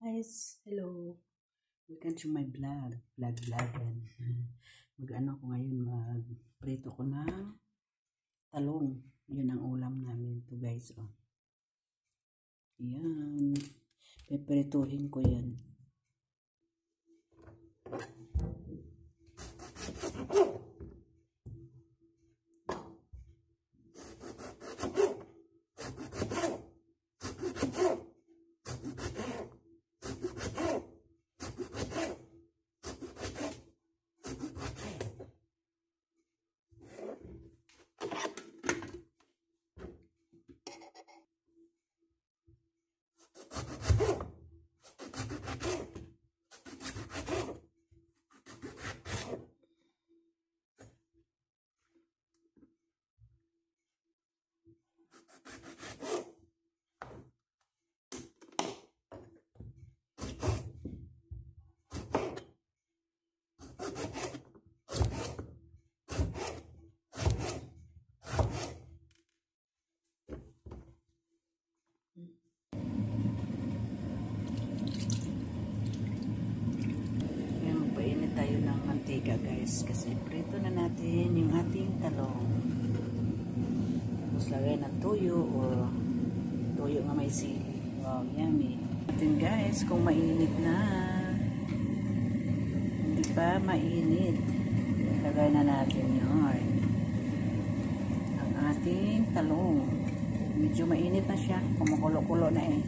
Guys, hello. Welcome to my vlog. Mag-ano ko ngayon, mag-prito ko ng talong. Yun ang ulam namin to guys. Oh. Yan. Piprituhin ko yan. Magpainit tayo ng mantika guys kasi prito na natin yung ating talong. Tapos lagay ng tuyo o tuyo nga may sili. Wow, yummy. Natin guys kung mainit na. Hindi pa mainit. Lagay na natin yun. Ang ating talong. Medyo mainit na siya. Kumukulo-kulo na eh.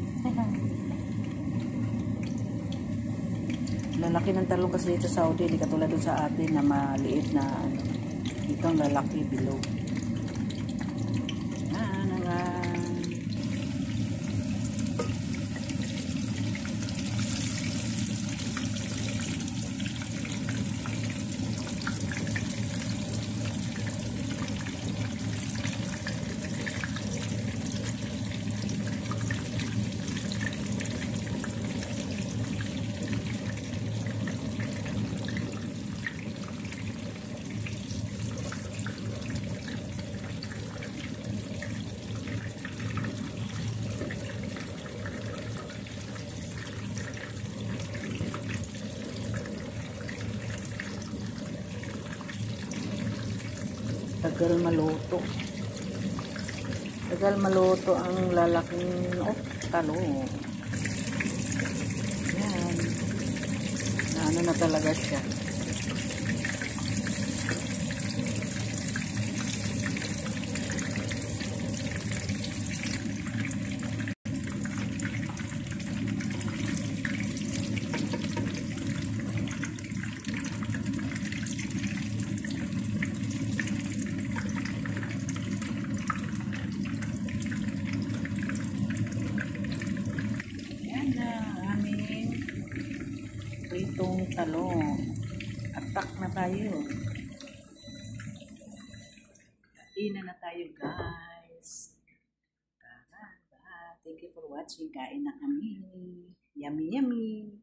Lalaki ng talong kasi dito sa Saudi, hindi katulad doon sa atin na maliit na ano. Dito ang lalaki below. Yan nga. Tagal maluto. Tagal maluto ang lalaking talong. Yan. Ano na talaga siya. Pritong talong. Atak na tayo. Kain na tayo guys. Thank you for watching. Kain na kami. Yummy yummy.